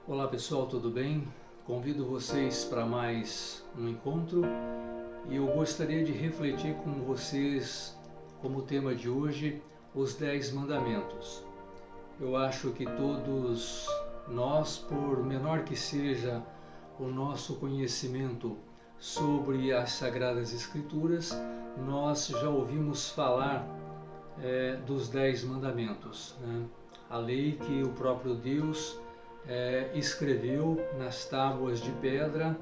Olá pessoal, tudo bem? Convido vocês para mais um encontro e eu gostaria de refletir com vocês como tema de hoje os 10 mandamentos. Eu acho que todos nós, por menor que seja o nosso conhecimento sobre as Sagradas Escrituras, nós já ouvimos falar dos 10 mandamentos, né? A lei que o próprio Deus escreveu nas tábuas de pedra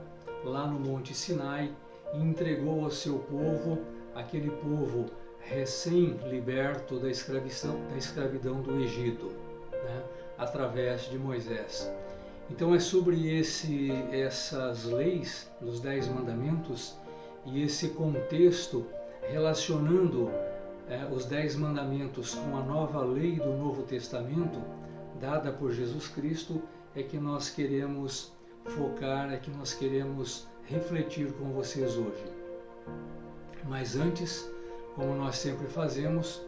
lá no Monte Sinai e entregou ao seu povo, aquele povo recém-liberto da escravidão do Egito, né, através de Moisés. Então é sobre essas leis, os 10 mandamentos, e esse contexto relacionando os 10 mandamentos com a nova lei do Novo Testamento, dada por Jesus Cristo, é que nós queremos focar, é que nós queremos refletir com vocês hoje. Mas antes, como nós sempre fazemos,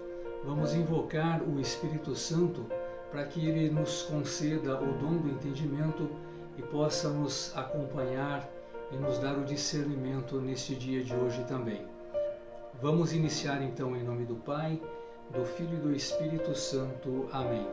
vamos invocar o Espírito Santo para que ele nos conceda o dom do entendimento e possa nos acompanhar e nos dar o discernimento neste dia de hoje também. Vamos iniciar então em nome do Pai, do Filho e do Espírito Santo. Amém.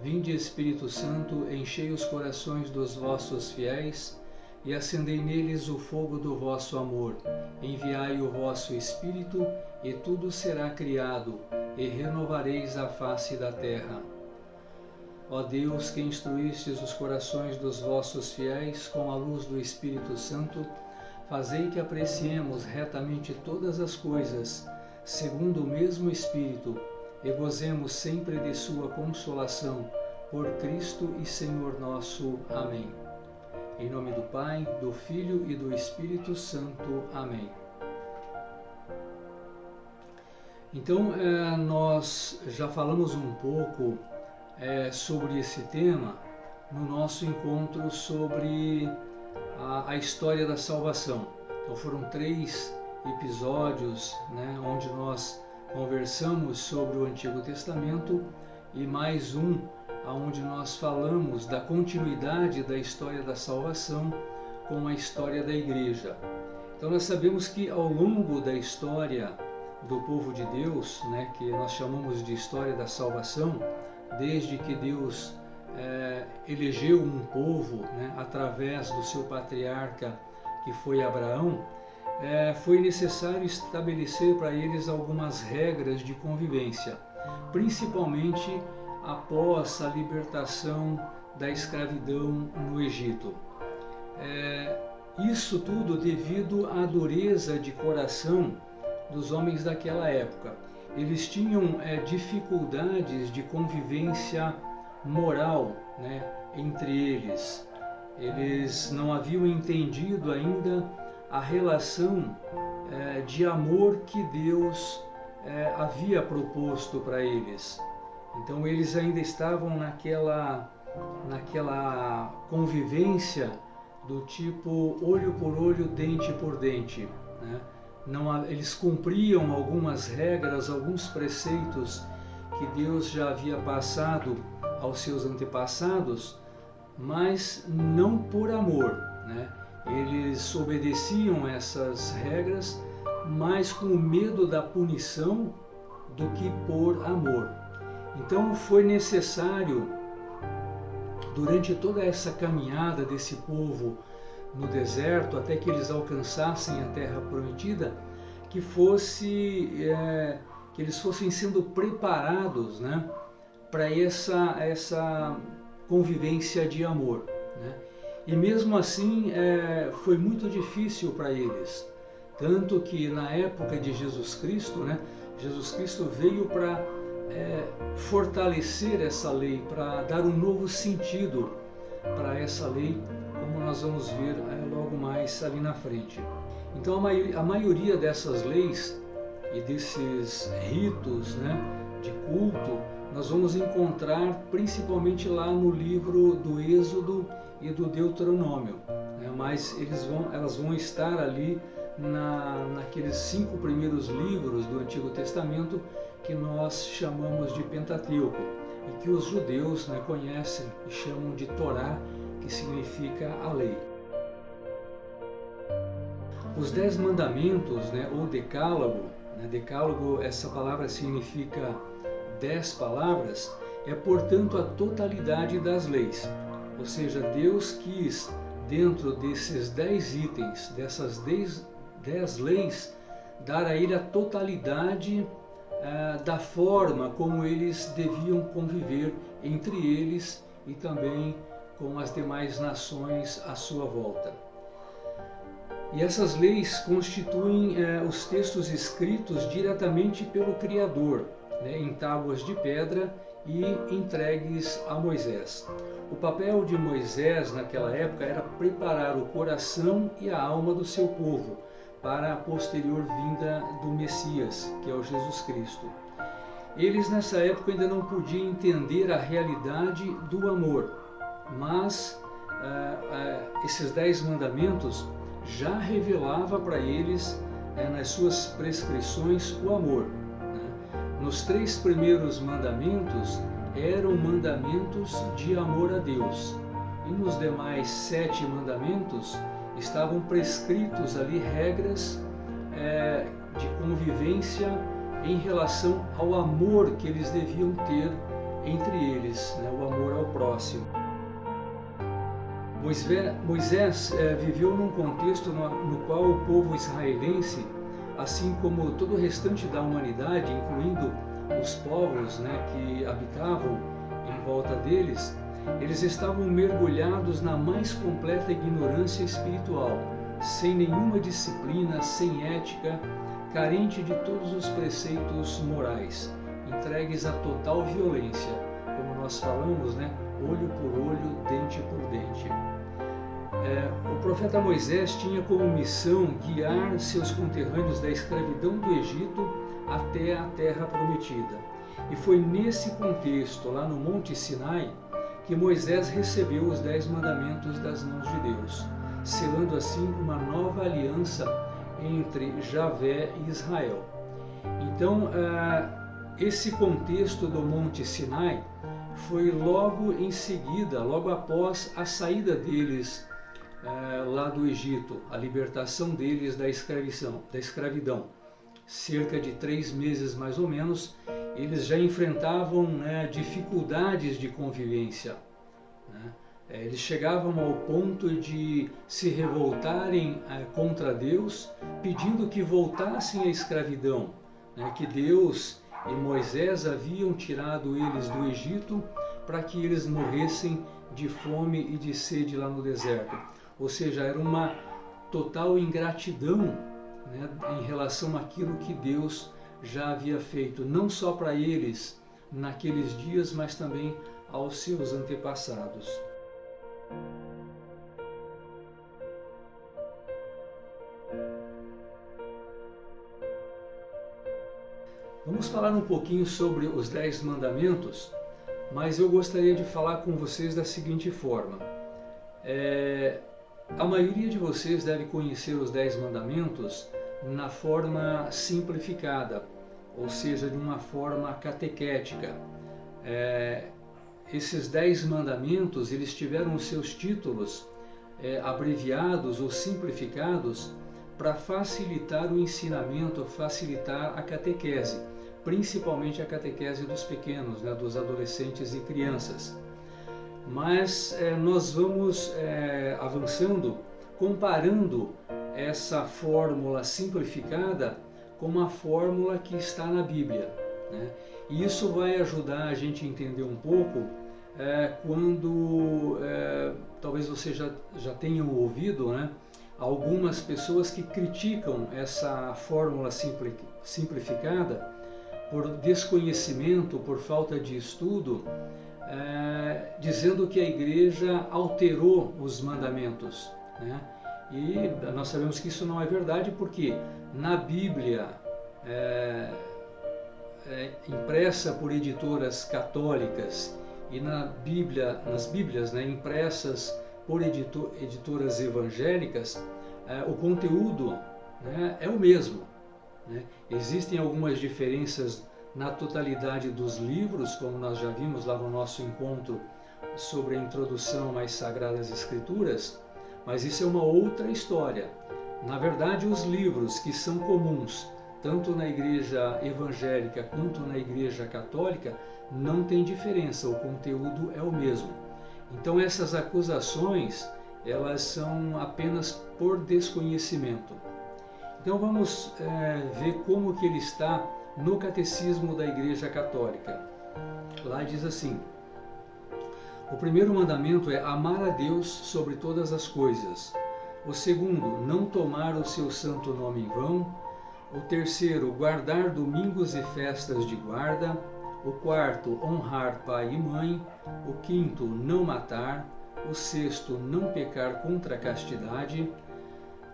Vinde, Espírito Santo, enchei os corações dos vossos fiéis e acendei neles o fogo do vosso amor. Enviai o vosso Espírito e tudo será criado e renovareis a face da terra. Ó Deus, que instruístes os corações dos vossos fiéis com a luz do Espírito Santo, fazei que apreciemos retamente todas as coisas, segundo o mesmo Espírito, e gozemos sempre de sua consolação, por Cristo e Senhor nosso. Amém. Em nome do Pai, do Filho e do Espírito Santo. Amém. Então, nós já falamos um pouco sobre esse tema no nosso encontro sobre a história da salvação. Então foram 3 episódios, né, onde nós conversamos sobre o Antigo Testamento e mais um onde nós falamos da continuidade da história da salvação com a história da Igreja. Então nós sabemos que ao longo da história do povo de Deus, né, que nós chamamos de história da salvação, desde que Deus elegeu um povo, né, através do seu patriarca que foi Abraão, foi necessário estabelecer para eles algumas regras de convivência, principalmente após a libertação da escravidão no Egito. Isso tudo devido à dureza de coração dos homens daquela época. Eles tinham dificuldades de convivência moral, né, entre eles. Eles não haviam entendido ainda a relação de amor que Deus havia proposto para eles. Então eles ainda estavam naquela convivência do tipo olho por olho, dente por dente, né? Eles cumpriam algumas regras, alguns preceitos que Deus já havia passado aos seus antepassados, mas não por amor, né? Eles obedeciam essas regras, mas com medo da punição do que por amor. Então foi necessário, durante toda essa caminhada desse povo no deserto, até que eles alcançassem a terra prometida, que eles fossem sendo preparados, né, para essa convivência de amor, né? E mesmo assim foi muito difícil para eles, tanto que na época de Jesus Cristo, né, Jesus Cristo veio para fortalecer essa lei, para dar um novo sentido para essa lei, como nós vamos ver logo mais ali na frente. Então a maioria dessas leis e desses ritos, né, de culto, nós vamos encontrar principalmente lá no livro do Êxodo e do Deuteronômio, né, mas elas vão estar ali naqueles 5 primeiros livros do Antigo Testamento que nós chamamos de Pentateuco e que os judeus, né, conhecem e chamam de Torá, que significa a lei. Os 10 mandamentos, né, ou decálogo, né, decálogo, essa palavra significa 10 palavras, é portanto a totalidade das leis. Ou seja, Deus quis, dentro desses 10 itens, dessas 10 leis, dar a ele a totalidade da forma como eles deviam conviver entre eles e também com as demais nações à sua volta. E essas leis constituem os textos escritos diretamente pelo Criador, né, em tábuas de pedra e entregues a Moisés. O papel de Moisés naquela época era preparar o coração e a alma do seu povo para a posterior vinda do Messias, que é o Jesus Cristo. Eles nessa época ainda não podiam entender a realidade do amor, mas esses 10 mandamentos já revelava para eles, nas suas prescrições, o amor. Nos 3 primeiros mandamentos eram mandamentos de amor a Deus, e nos demais 7 mandamentos estavam prescritos ali regras de convivência em relação ao amor que eles deviam ter entre eles, né, o amor ao próximo. Moisés viveu num contexto no qual o povo israelense, assim como todo o restante da humanidade, incluindo os povos, né, que habitavam em volta deles, eles estavam mergulhados na mais completa ignorância espiritual, sem nenhuma disciplina, sem ética, carente de todos os preceitos morais, entregues à total violência, como nós falamos, né, olho por olho, dente por dente. O profeta Moisés tinha como missão guiar seus conterrâneos da escravidão do Egito até a terra prometida. E foi nesse contexto, lá no Monte Sinai, que Moisés recebeu os 10 mandamentos das mãos de Deus, selando assim uma nova aliança entre Javé e Israel. Então, esse contexto do Monte Sinai foi logo em seguida, logo após a saída deles lá do Egito, a libertação deles da escravidão. Cerca de 3 meses mais ou menos, eles já enfrentavam, né, dificuldades de convivência, né? Eles chegavam ao ponto de se revoltarem contra Deus, pedindo que voltassem à escravidão, né, que Deus e Moisés haviam tirado eles do Egito para que eles morressem de fome e de sede lá no deserto. Ou seja, era uma total ingratidão, né, em relação àquilo que Deus já havia feito, não só para eles naqueles dias, mas também aos seus antepassados. Vamos falar um pouquinho sobre os 10 mandamentos, mas eu gostaria de falar com vocês da seguinte forma. A maioria de vocês deve conhecer os 10 mandamentos na forma simplificada, ou seja, de uma forma catequética. Esses 10 mandamentos, eles tiveram os seus títulos abreviados ou simplificados para facilitar o ensinamento, facilitar a catequese, principalmente a catequese dos pequenos, né, dos adolescentes e crianças. Mas nós vamos avançando, comparando essa fórmula simplificada com uma fórmula que está na Bíblia, né? E isso vai ajudar a gente a entender um pouco quando talvez você já tenham ouvido, né, algumas pessoas que criticam essa fórmula simplificada por desconhecimento, por falta de estudo, dizendo que a igreja alterou os mandamentos, né? E nós sabemos que isso não é verdade, porque na Bíblia, impressa por editoras católicas, e nas Bíblias, né, impressas por editoras evangélicas, o conteúdo, né, é o mesmo, né? Existem algumas diferenças na totalidade dos livros, como nós já vimos lá no nosso encontro sobre a introdução às Sagradas Escrituras, mas isso é uma outra história. Na verdade, os livros que são comuns, tanto na igreja evangélica quanto na igreja católica, não tem diferença, o conteúdo é o mesmo. Então essas acusações, elas são apenas por desconhecimento. Então vamos ver como que ele está no Catecismo da Igreja Católica. Lá diz assim: o primeiro mandamento é amar a Deus sobre todas as coisas. O segundo, não tomar o seu santo nome em vão. O terceiro, guardar domingos e festas de guarda. O quarto, honrar pai e mãe. O quinto, não matar. O sexto, não pecar contra a castidade.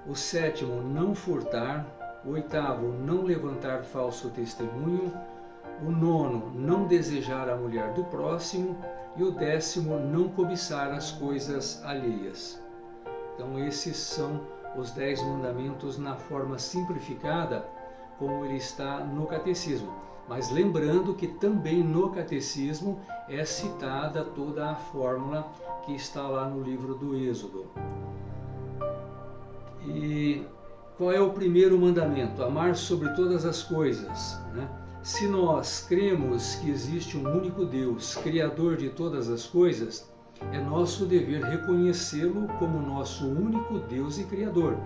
O sétimo, não furtar. O oitavo, não levantar falso testemunho. O nono, não desejar a mulher do próximo. E o décimo, não cobiçar as coisas alheias. Então esses são os 10 mandamentos na forma simplificada, como ele está no Catecismo. Mas lembrando que também no Catecismo é citada toda a fórmula que está lá no livro do Êxodo. E qual é o primeiro mandamento? Amar sobre todas as coisas, né? Se nós cremos que existe um único Deus, Criador de todas as coisas, é nosso dever reconhecê-lo como nosso único Deus e Criador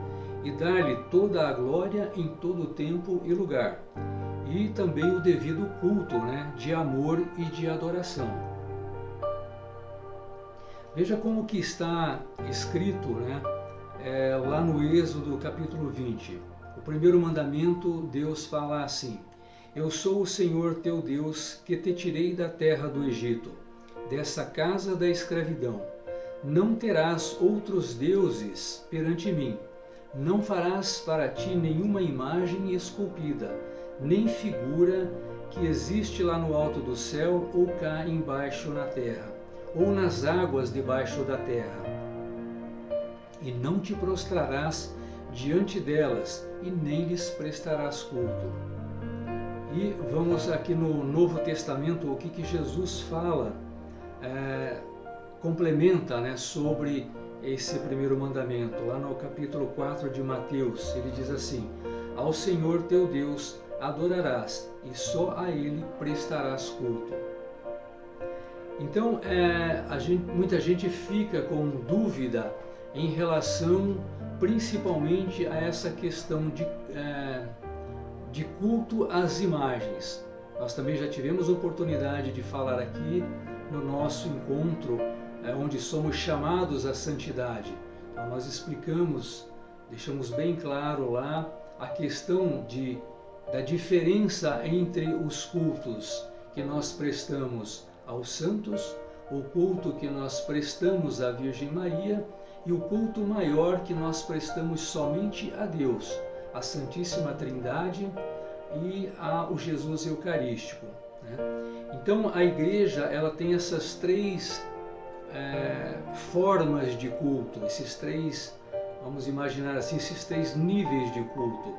e dar-lhe toda a glória em todo tempo e lugar. E também o devido culto, né, de amor e de adoração. Veja como que está escrito, né, lá no Êxodo capítulo 20. O primeiro mandamento, Deus fala assim: eu sou o Senhor teu Deus, que te tirei da terra do Egito, dessa casa da escravidão. Não terás outros deuses perante mim. Não farás para ti nenhuma imagem esculpida, nem figura que existe lá no alto do céu ou cá embaixo na terra, ou nas águas debaixo da terra. E não te prostrarás diante delas, e nem lhes prestarás culto. E vamos aqui no Novo Testamento, o que Jesus fala, complementa, né, sobre esse primeiro mandamento. Lá no capítulo 4 de Mateus, ele diz assim: ao Senhor teu Deus adorarás, e só a Ele prestarás culto. Então, muita gente fica com dúvida em relação principalmente a essa questão de culto às imagens. Nós também já tivemos oportunidade de falar aqui no nosso encontro, onde somos chamados à santidade. Então nós explicamos, deixamos bem claro lá a questão da diferença entre os cultos que nós prestamos aos santos, o culto que nós prestamos à Virgem Maria e o culto maior que nós prestamos somente a Deus, a Santíssima Trindade e ao Jesus Eucarístico, né? Então a Igreja, ela tem essas três formas de culto, esses três, vamos imaginar assim, esses três níveis de culto.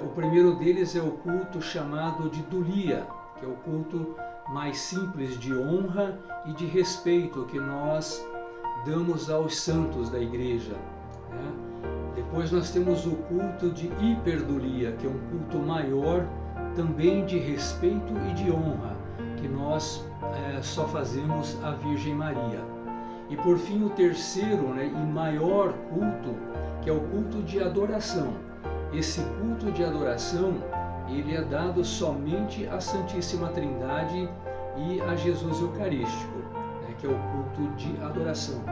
O primeiro deles é o culto chamado de dulia, que é o culto mais simples de honra e de respeito que nós damos aos santos da Igreja, né? Depois nós temos o culto de hiperdulia, que é um culto maior, também de respeito e de honra, que nós só fazemos à Virgem Maria. E por fim o terceiro, né, e maior culto, que é o culto de adoração. Esse culto de adoração, ele é dado somente à Santíssima Trindade e a Jesus Eucarístico, né, que é o culto de adoração.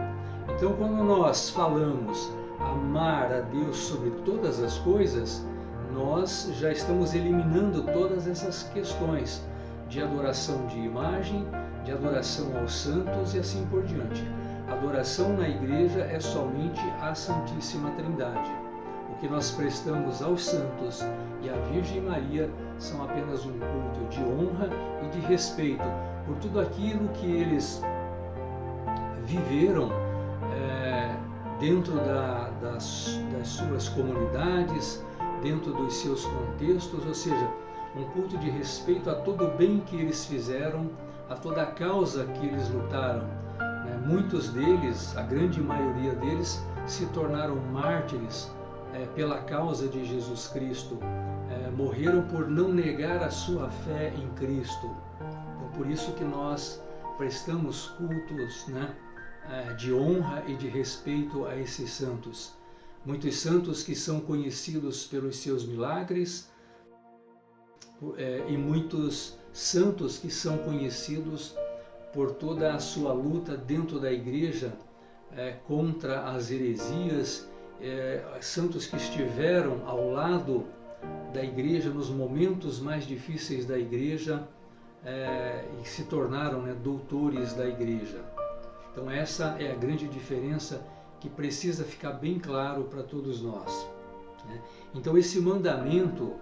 Então quando nós falamos amar a Deus sobre todas as coisas, nós já estamos eliminando todas essas questões de adoração de imagem, de adoração aos santos e assim por diante. Adoração na Igreja é somente a Santíssima Trindade. O que nós prestamos aos santos e à Virgem Maria são apenas um culto de honra e de respeito por tudo aquilo que eles viveram dentro das suas comunidades, dentro dos seus contextos, ou seja, um culto de respeito a todo o bem que eles fizeram, a toda a causa que eles lutaram. Muitos deles, a grande maioria deles, se tornaram mártires pela causa de Jesus Cristo. Morreram por não negar a sua fé em Cristo. Então, por isso que nós prestamos cultos, de honra e de respeito a esses santos. Muitos santos que são conhecidos pelos seus milagres e muitos santos que são conhecidos por toda a sua luta dentro da igreja contra as heresias, santos que estiveram ao lado da igreja nos momentos mais difíceis da igreja e se tornaram doutores da igreja. Então essa é a grande diferença que precisa ficar bem claro para todos nós. Então esse mandamento,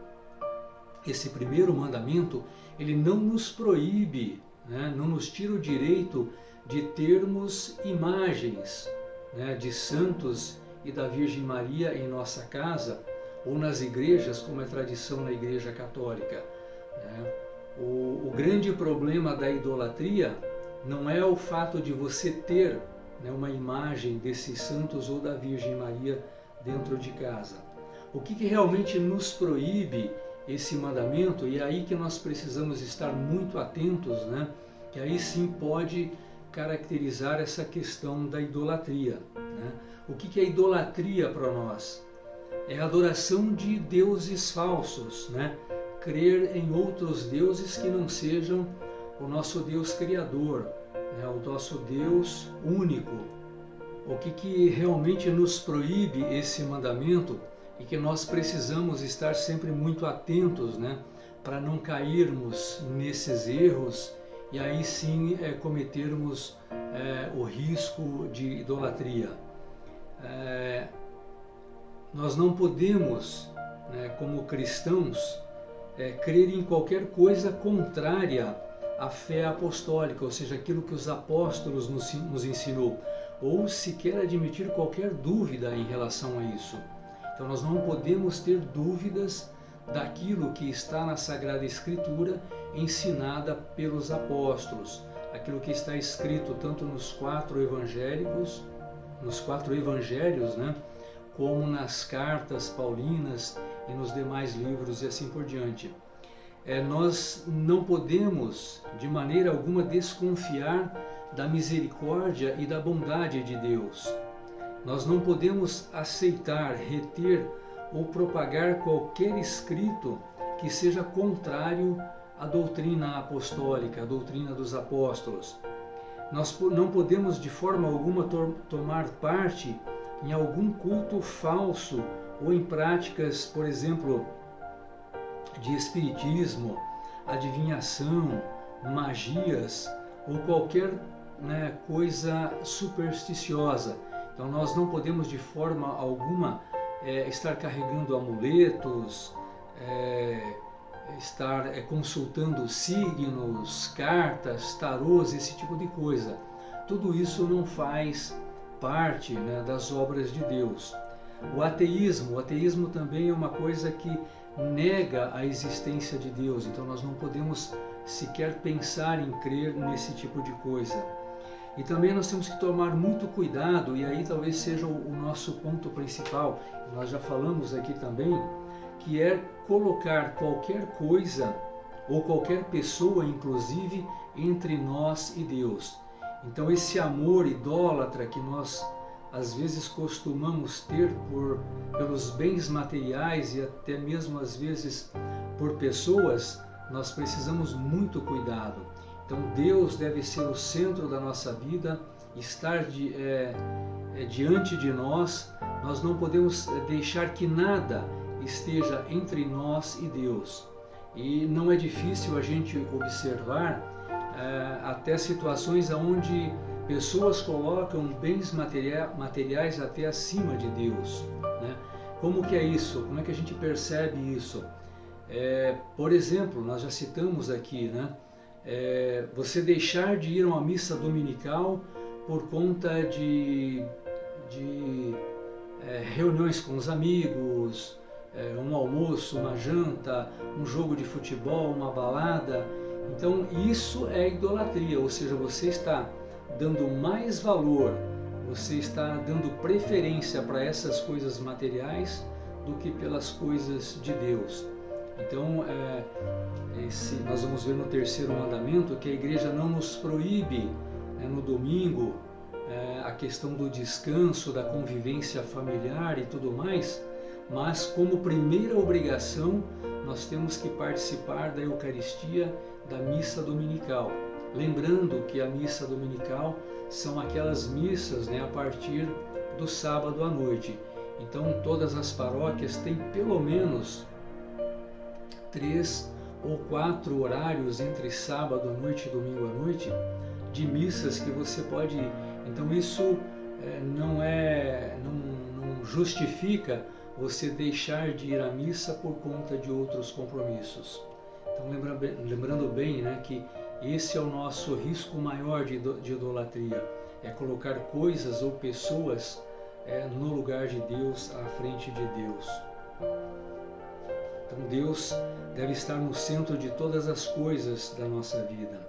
esse primeiro mandamento, ele não nos proíbe, não nos tira o direito de termos imagens de santos e da Virgem Maria em nossa casa ou nas igrejas, como é tradição na Igreja Católica. O grande problema da idolatria não é o fato de você ter uma imagem desses santos ou da Virgem Maria dentro de casa. O que realmente nos proíbe esse mandamento, e é aí que nós precisamos estar muito atentos, que aí sim pode caracterizar essa questão da idolatria. O que é idolatria para nós? É a adoração de deuses falsos, crer em outros deuses que não sejam o nosso Deus Criador, o nosso Deus único. O que realmente nos proíbe esse mandamento e que nós precisamos estar sempre muito atentos, para não cairmos nesses erros e aí sim cometermos o risco de idolatria. Nós não podemos, como cristãos, crer em qualquer coisa contrária à fé apostólica, ou seja, aquilo que os apóstolos nos ensinou, ou sequer admitir qualquer dúvida em relação a isso. Então nós não podemos ter dúvidas daquilo que está na Sagrada Escritura ensinada pelos apóstolos, aquilo que está escrito tanto nos quatro evangelhos, como nas cartas paulinas e nos demais livros e assim por diante. Nós não podemos de maneira alguma desconfiar da misericórdia e da bondade de Deus. Nós não podemos aceitar, reter ou propagar qualquer escrito que seja contrário à doutrina apostólica, à doutrina dos apóstolos. Nós não podemos de forma alguma tomar parte em algum culto falso ou em práticas, por exemplo, de espiritismo, adivinhação, magias ou qualquer coisa supersticiosa. Então nós não podemos de forma alguma estar carregando amuletos, estar consultando signos, cartas, tarôs, esse tipo de coisa. Tudo isso não faz parte das obras de Deus. O ateísmo também é uma coisa que nega a existência de Deus, então nós não podemos sequer pensar em crer nesse tipo de coisa. E também nós temos que tomar muito cuidado, e aí talvez seja o nosso ponto principal, nós já falamos aqui também, que é colocar qualquer coisa ou qualquer pessoa, inclusive, entre nós e Deus. Então esse amor idólatra que nós às vezes costumamos ter pelos bens materiais e até mesmo às vezes por pessoas, nós precisamos muito cuidado. Então Deus deve ser o centro da nossa vida, estar diante de nós. Nós não podemos deixar que nada esteja entre nós e Deus. E não é difícil a gente observar até situações onde pessoas colocam bens materiais até acima de Deus. Como que é isso? Como é que a gente percebe isso? Por exemplo, nós já citamos aqui, você deixar de ir a uma missa dominical por conta de reuniões com os amigos, um almoço, uma janta, um jogo de futebol, uma balada. Então isso é idolatria, ou seja, você está dando mais valor, você está dando preferência para essas coisas materiais do que pelas coisas de Deus. Então, nós vamos ver no terceiro mandamento que a igreja não nos proíbe, no domingo, a questão do descanso, da convivência familiar e tudo mais, mas como primeira obrigação nós temos que participar da Eucaristia, da missa dominical. Lembrando que a missa dominical são aquelas missas, a partir do sábado à noite. Então todas as paróquias têm pelo menos 3 ou 4 horários entre sábado à noite e domingo à noite de missas que você pode ir. Então isso não justifica você deixar de ir à missa por conta de outros compromissos. Então lembrando bem, que esse é o nosso risco maior de idolatria, é colocar coisas ou pessoas no lugar de Deus, à frente de Deus. Então Deus deve estar no centro de todas as coisas da nossa vida.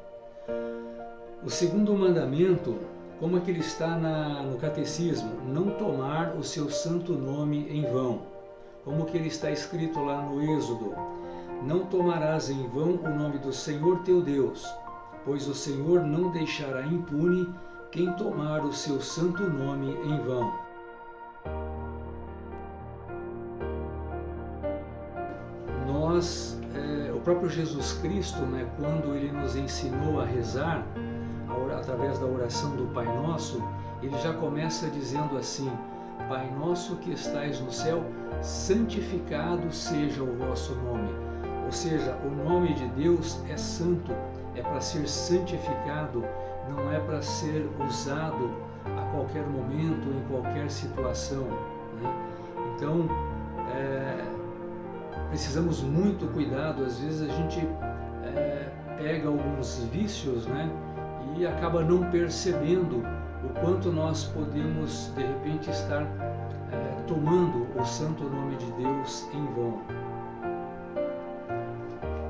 O segundo mandamento, como é que ele está no catecismo? Não tomar o seu santo nome em vão. Como que ele está escrito lá no Êxodo? Não tomarás em vão o nome do Senhor teu Deus, pois o Senhor não deixará impune quem tomar o seu santo nome em vão. O próprio Jesus Cristo, quando ele nos ensinou a rezar, através da oração do Pai Nosso, ele já começa dizendo assim: Pai nosso que estais no céu, santificado seja o vosso nome. Ou seja, o nome de Deus é santo, é para ser santificado, não é para ser usado a qualquer momento, em qualquer situação. Então, precisamos muito cuidado. Às vezes a gente pega alguns vícios, e acaba não percebendo o quanto nós podemos, de repente, estar tomando o santo nome de Deus em vão.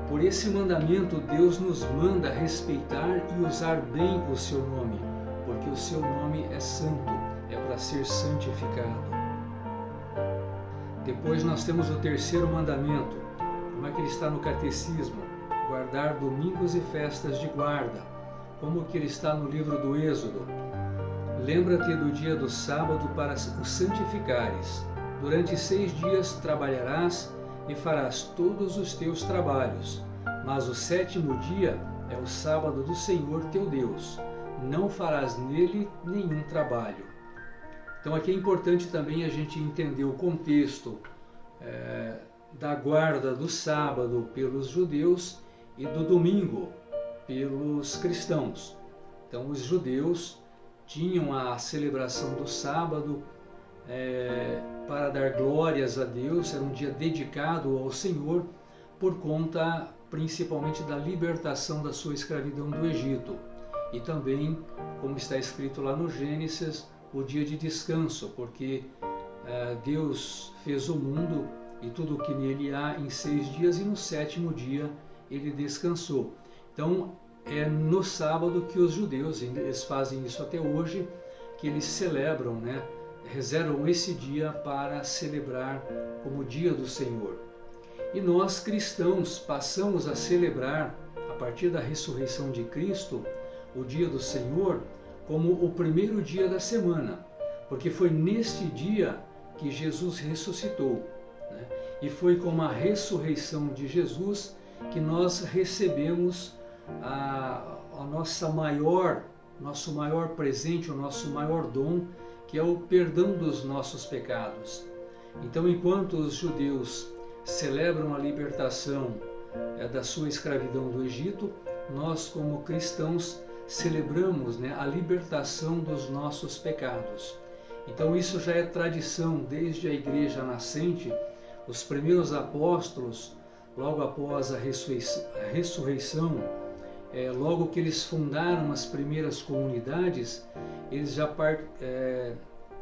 Por esse mandamento, Deus nos manda respeitar e usar bem o seu nome, porque o seu nome é santo, é para ser santificado. Depois nós temos o terceiro mandamento, como é que ele está no catecismo? Guardar domingos e festas de guarda, como que ele está no livro do Êxodo. Lembra-te do dia do sábado para o santificares. Durante 6 dias trabalharás e farás todos os teus trabalhos, mas o 7º dia é o sábado do Senhor teu Deus. Não farás nele nenhum trabalho. Então aqui é importante também a gente entender o contexto da guarda do sábado pelos judeus e do domingo pelos cristãos. Então os judeus tinham a celebração do sábado para dar glórias a Deus, era um dia dedicado ao Senhor por conta principalmente da libertação da sua escravidão do Egito. E também, como está escrito lá no Gênesis, o dia de descanso, porque Deus fez o mundo e tudo o que nele há em 6 dias, e no 7º dia ele descansou. Então é no sábado que os judeus, eles fazem isso até hoje, que eles celebram, reservam esse dia para celebrar como dia do Senhor. E nós cristãos passamos a celebrar, a partir da ressurreição de Cristo, o dia do Senhor como o primeiro dia da semana, porque foi neste dia que Jesus ressuscitou, e foi com a ressurreição de Jesus que nós recebemos nosso maior presente, o nosso maior dom, que é o perdão dos nossos pecados. Então, enquanto os judeus celebram a libertação da sua escravidão do Egito, nós, como cristãos, celebramos a libertação dos nossos pecados. Então isso já é tradição desde a igreja nascente. Os primeiros apóstolos, logo após a ressurreição, logo que eles fundaram as primeiras comunidades, eles já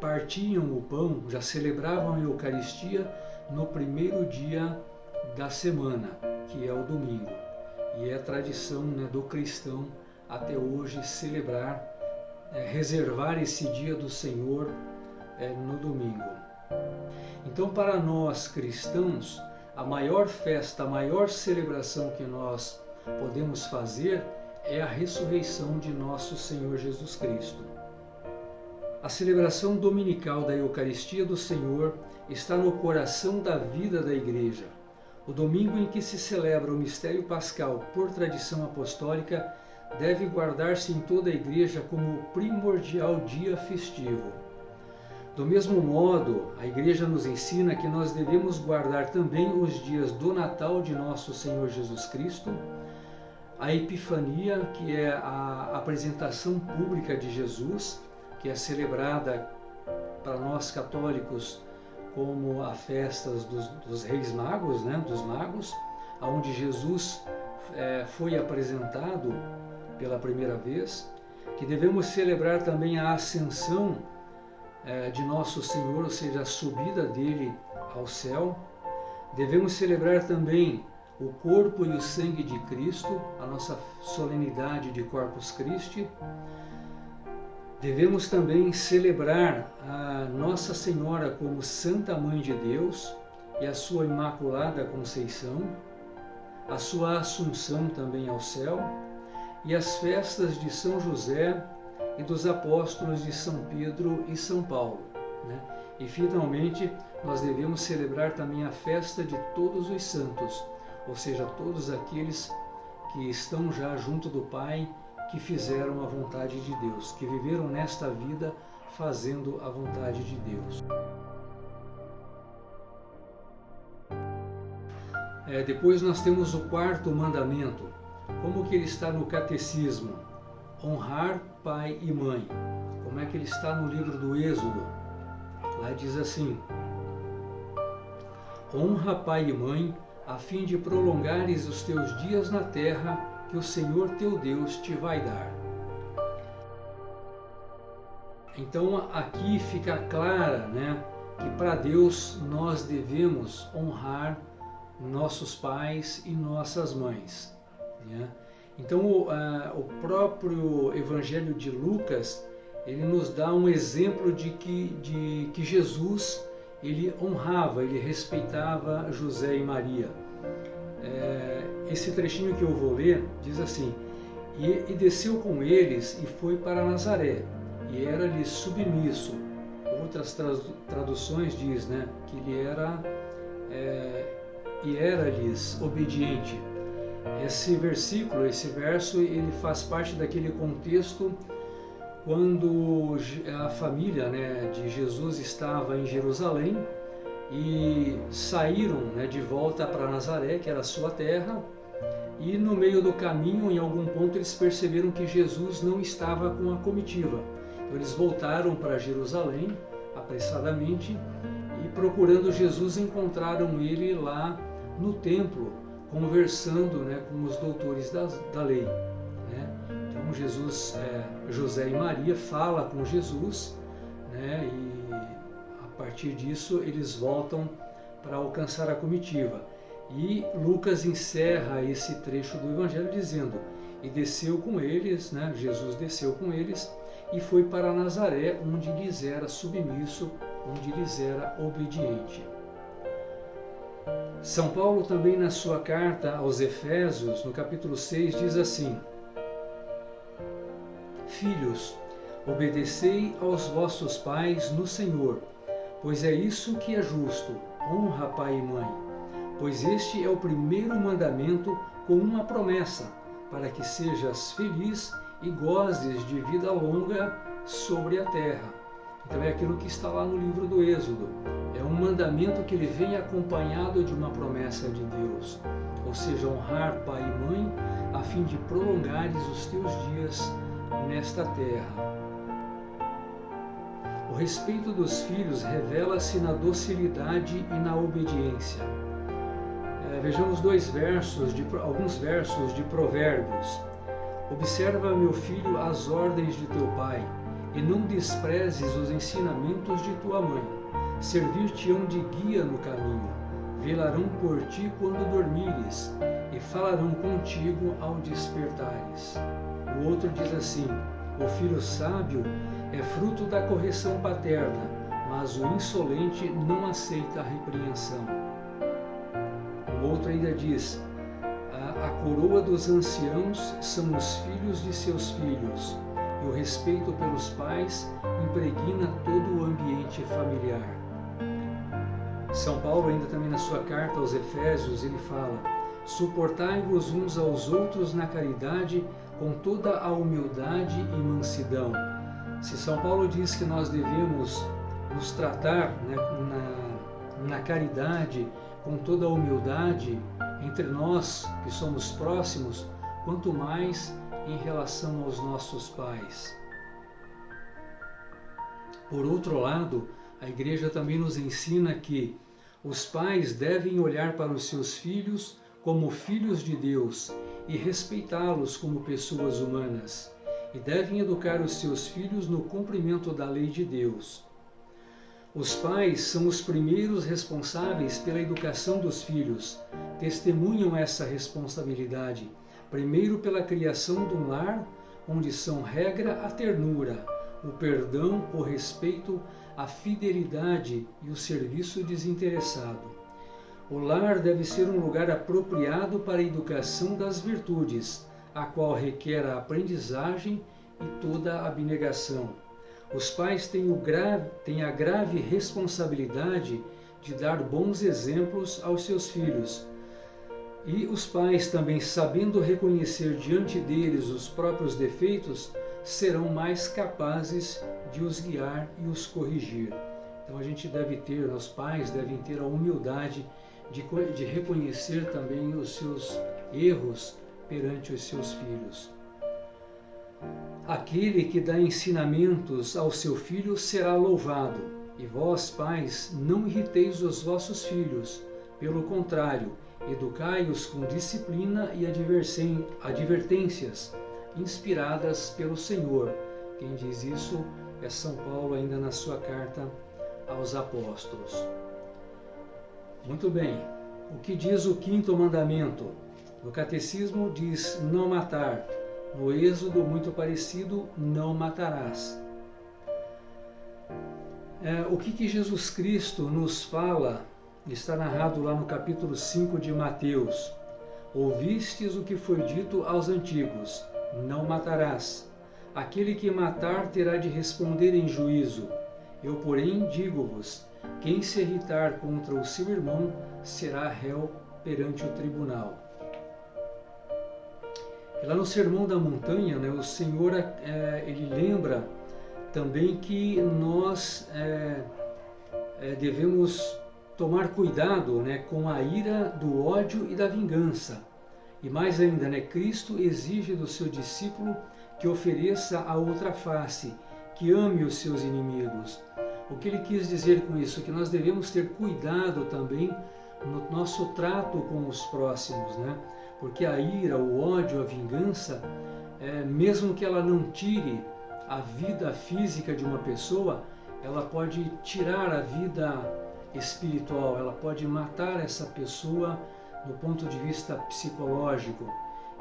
partiam o pão, já celebravam a Eucaristia no primeiro dia da semana, que é o domingo. E é tradição, né, do cristão até hoje celebrar, reservar esse dia do Senhor no domingo. Então, para nós cristãos, a maior festa, a maior celebração que nós podemos fazer é a ressurreição de nosso Senhor Jesus Cristo. A celebração dominical da Eucaristia do Senhor está no coração da vida da Igreja. O domingo em que se celebra o mistério pascal por tradição apostólica deve guardar-se em toda a Igreja como o primordial dia festivo. Do mesmo modo, a Igreja nos ensina que nós devemos guardar também os dias do Natal de nosso Senhor Jesus Cristo, a Epifania, que é a apresentação pública de Jesus, que é celebrada para nós católicos como a festa dos Reis Magos, né, dos Magos, onde Jesus foi apresentado pela primeira vez, que devemos celebrar também a ascensão de nosso Senhor, ou seja, a subida dele ao céu. Devemos celebrar também o corpo e o sangue de Cristo, a nossa solenidade de Corpus Christi. Devemos também celebrar a Nossa Senhora como Santa Mãe de Deus e a sua Imaculada Conceição, a sua Assunção também ao céu, e as festas de São José e dos apóstolos de São Pedro e São Paulo, né? E finalmente nós devemos celebrar também a festa de todos os santos, ou seja, todos aqueles que estão já junto do Pai, que fizeram a vontade de Deus, que viveram nesta vida fazendo a vontade de Deus. Depois nós temos o quarto mandamento, como que ele está no Catecismo: honrar pai e mãe. Como é que ele está no livro do Êxodo? Lá diz assim: honra pai e mãe, a fim de prolongares os teus dias na terra que o Senhor teu Deus te vai dar. Então aqui fica clara, né, que para Deus nós devemos honrar nossos pais e nossas mães, né? Então o próprio Evangelho de Lucas, ele nos dá um exemplo de que Jesus, ele honrava, ele respeitava José e Maria. Esse trechinho que eu vou ler diz assim: e desceu com eles e foi para Nazaré, e era-lhes submisso. Outras traduções diz, né, que ele era-lhes obediente. Esse verso, ele faz parte daquele contexto quando a família, né, de Jesus estava em Jerusalém e saíram, né, de volta para Nazaré, que era a sua terra, e no meio do caminho, em algum ponto, eles perceberam que Jesus não estava com a comitiva. Então eles voltaram para Jerusalém apressadamente e, procurando Jesus, encontraram ele lá no templo, conversando, né, com os doutores da lei, né? Então José e Maria falam com Jesus, né, e a partir disso eles voltam para alcançar a comitiva. E Lucas encerra esse trecho do Evangelho dizendo: e desceu com eles, né, Jesus desceu com eles e foi para Nazaré, onde lhes era submisso, onde lhes era obediente. São Paulo também, na sua carta aos Efésios, no capítulo 6, diz assim: filhos, obedecei aos vossos pais no Senhor, pois é isso que é justo. Honra pai e mãe, pois este é o primeiro mandamento com uma promessa, para que sejas feliz e gozes de vida longa sobre a terra. Então é aquilo que está lá no livro do Êxodo. É um mandamento que ele vem acompanhado de uma promessa de Deus, ou seja, honrar pai e mãe, a fim de prolongares os teus dias nesta terra. O respeito dos filhos revela-se na docilidade e na obediência. Vejamos alguns versos de Provérbios. Observa, meu filho, as ordens de teu pai, e não desprezes os ensinamentos de tua mãe. Servir-te-ão de guia no caminho. velarão por ti quando dormires, e falarão contigo ao despertares. O outro diz assim: o filho sábio é fruto da correção paterna, mas o insolente não aceita a repreensão. O outro ainda diz: a coroa dos anciãos são os filhos de seus filhos, e o respeito pelos pais impregna todo o ambiente familiar. São Paulo, ainda também na sua carta aos Efésios, ele fala: suportai-vos uns aos outros na caridade, com toda a humildade e mansidão. Se São Paulo diz que nós devemos nos tratar, né, na caridade, com toda a humildade, entre nós que somos próximos, quanto mais em relação aos nossos pais. Por outro lado, a Igreja também nos ensina que os pais devem olhar para os seus filhos como filhos de Deus e respeitá-los como pessoas humanas, e devem educar os seus filhos no cumprimento da lei de Deus. Os pais são os primeiros responsáveis pela educação dos filhos, testemunham essa responsabilidade, primeiro pela criação de um lar, onde são regra a ternura, o perdão, o respeito, a fidelidade e o serviço desinteressado. O lar deve ser um lugar apropriado para a educação das virtudes, a qual requer a aprendizagem e toda a abnegação. Os pais têm a grave responsabilidade de dar bons exemplos aos seus filhos. E os pais também, sabendo reconhecer diante deles os próprios defeitos, serão mais capazes de os guiar e os corrigir. Então a gente deve ter, os pais devem ter a humildade de reconhecer também os seus erros perante os seus filhos. Aquele que dá ensinamentos ao seu filho será louvado, e vós, pais, não irriteis os vossos filhos, pelo contrário, educai-os com disciplina e advertências, inspiradas pelo Senhor. Quem diz isso é São Paulo, ainda na sua carta aos apóstolos. Muito bem, o que diz o 5º mandamento? No Catecismo diz não matar. No Êxodo, muito parecido, não matarás. O que Jesus Cristo nos fala está narrado lá no capítulo 5 de Mateus. Ouvistes o que foi dito aos antigos: não matarás. Aquele que matar terá de responder em juízo. Eu, porém, digo-vos: quem se irritar contra o seu irmão será réu perante o tribunal. E lá no Sermão da Montanha, né, o Senhor ele lembra também que nós devemos tomar cuidado, né, com a ira do ódio e da vingança. E mais ainda, né, Cristo exige do seu discípulo que ofereça a outra face, que ame os seus inimigos. O que ele quis dizer com isso? Que nós devemos ter cuidado também no nosso trato com os próximos, né? Porque a ira, o ódio, a vingança, mesmo que ela não tire a vida física de uma pessoa, ela pode tirar a vida espiritual, ela pode matar essa pessoa do ponto de vista psicológico.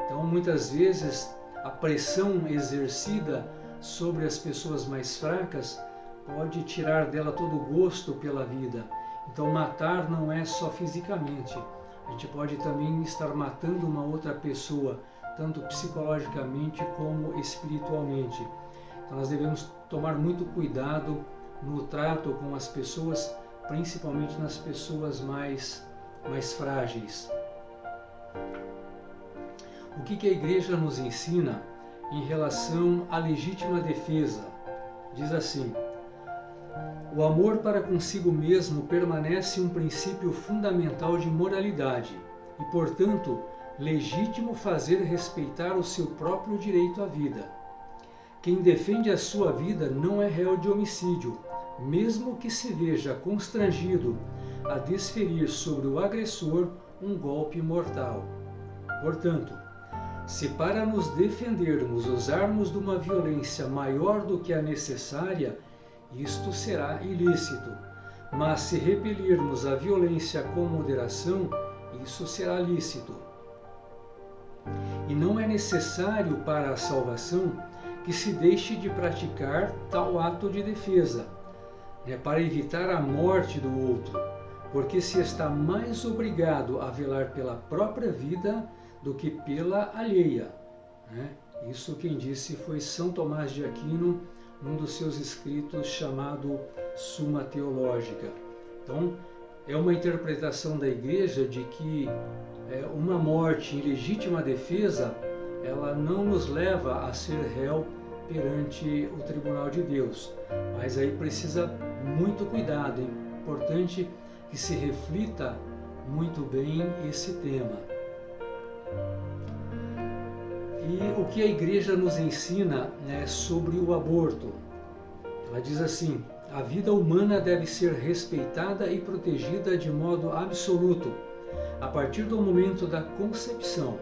Então, muitas vezes, a pressão exercida sobre as pessoas mais fracas pode tirar dela todo o gosto pela vida. Então, matar não é só fisicamente. A gente pode também estar matando uma outra pessoa, tanto psicologicamente como espiritualmente. Então, nós devemos tomar muito cuidado no trato com as pessoas, principalmente nas pessoas mais frágeis. O que a Igreja nos ensina em relação à legítima defesa? Diz assim: o amor para consigo mesmo permanece um princípio fundamental de moralidade e, portanto, legítimo fazer respeitar o seu próprio direito à vida. Quem defende a sua vida não é réu de homicídio, mesmo que se veja constrangido a desferir sobre o agressor um golpe mortal. Portanto, se para nos defendermos usarmos de uma violência maior do que a necessária, isto será ilícito, Mas se repelirmos a violência com moderação, isso será lícito. E não é necessário para a salvação que se deixe de praticar tal ato de defesa, para evitar a morte do outro, porque se está mais obrigado a velar pela própria vida do que pela alheia. Isso quem disse foi São Tomás de Aquino, num dos seus escritos chamado Suma Teológica. Então, é uma interpretação da Igreja de que uma morte em legítima defesa, ela não nos leva a ser réu perante o tribunal de Deus. Mas aí precisa muito cuidado, é importante que se reflita muito bem esse tema. E o que a Igreja nos ensina sobre o aborto? Ela diz assim: a vida humana deve ser respeitada e protegida de modo absoluto, a partir do momento da concepção.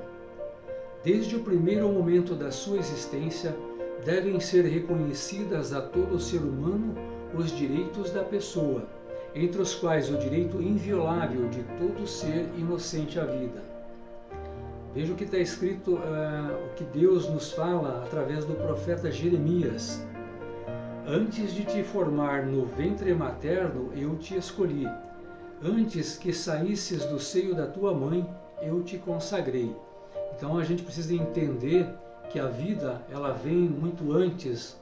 Desde o primeiro momento da sua existência, devem ser reconhecidas a todo ser humano os direitos da pessoa, entre os quais o direito inviolável de todo ser inocente à vida. Veja o que está escrito, o que Deus nos fala através do profeta Jeremias. Antes de te formar no ventre materno, eu te escolhi. Antes que saísses do seio da tua mãe, eu te consagrei. Então a gente precisa entender que a vida ela vem muito antes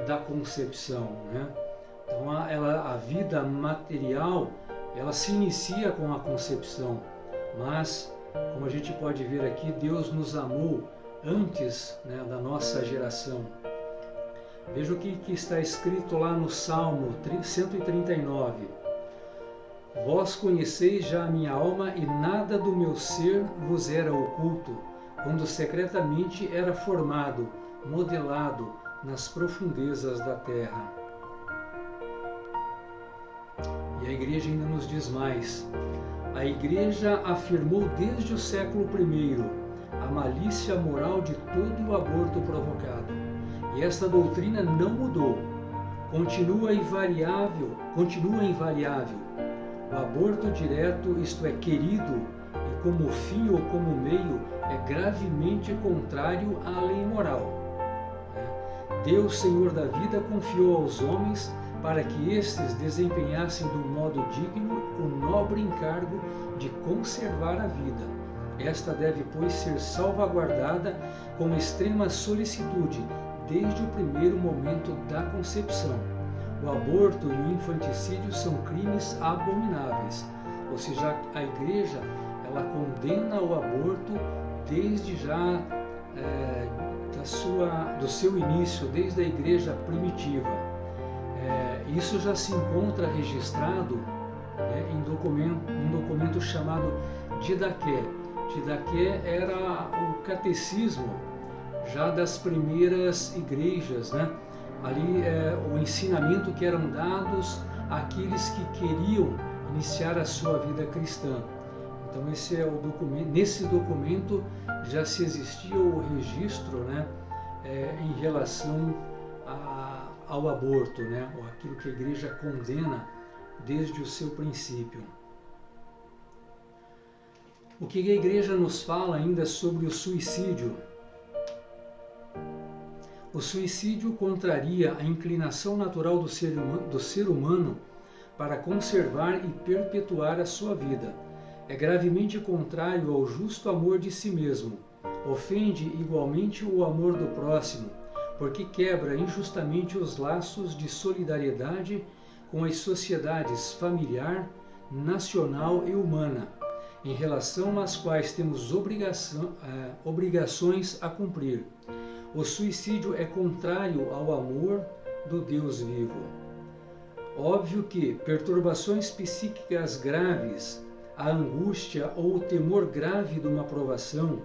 da concepção, Então a vida material ela se inicia com a concepção, mas como a gente pode ver aqui, Deus nos amou antes da nossa geração. Veja o que está escrito lá no Salmo 139. Vós conheceis já a minha alma e nada do meu ser vos era oculto, quando secretamente era formado, modelado nas profundezas da terra. E a Igreja ainda nos diz mais. A Igreja afirmou desde o século I a malícia moral de todo o aborto provocado. E esta doutrina não mudou. Continua invariável. O aborto direto, isto é, querido, e como fim ou como meio, é gravemente contrário à lei moral. Deus, Senhor da vida, confiou aos homens para que estes desempenhassem de um modo digno o nobre encargo de conservar a vida. Esta deve, pois, ser salvaguardada com extrema solicitude desde o primeiro momento da concepção. O aborto e o infanticídio são crimes abomináveis, ou seja, a Igreja ela condena o aborto desde já do seu início, desde a Igreja primitiva. Isso já se encontra registrado em um documento chamado Didaqué. Didaqué era o catecismo já das primeiras igrejas, Ali o ensinamento que eram dados àqueles que queriam iniciar a sua vida cristã. Então esse é o documento. Nesse documento já se existia o registro, em relação ao aborto, ou aquilo que a Igreja condena desde o seu princípio. O que a Igreja nos fala ainda sobre o suicídio? O suicídio contraria a inclinação natural do ser humano para conservar e perpetuar a sua vida. É gravemente contrário ao justo amor de si mesmo. Ofende igualmente o amor do próximo, porque quebra injustamente os laços de solidariedade com as sociedades familiar, nacional e humana, em relação às quais temos obrigações a cumprir. O suicídio é contrário ao amor do Deus vivo. Óbvio que perturbações psíquicas graves, a angústia ou o temor grave de uma provação,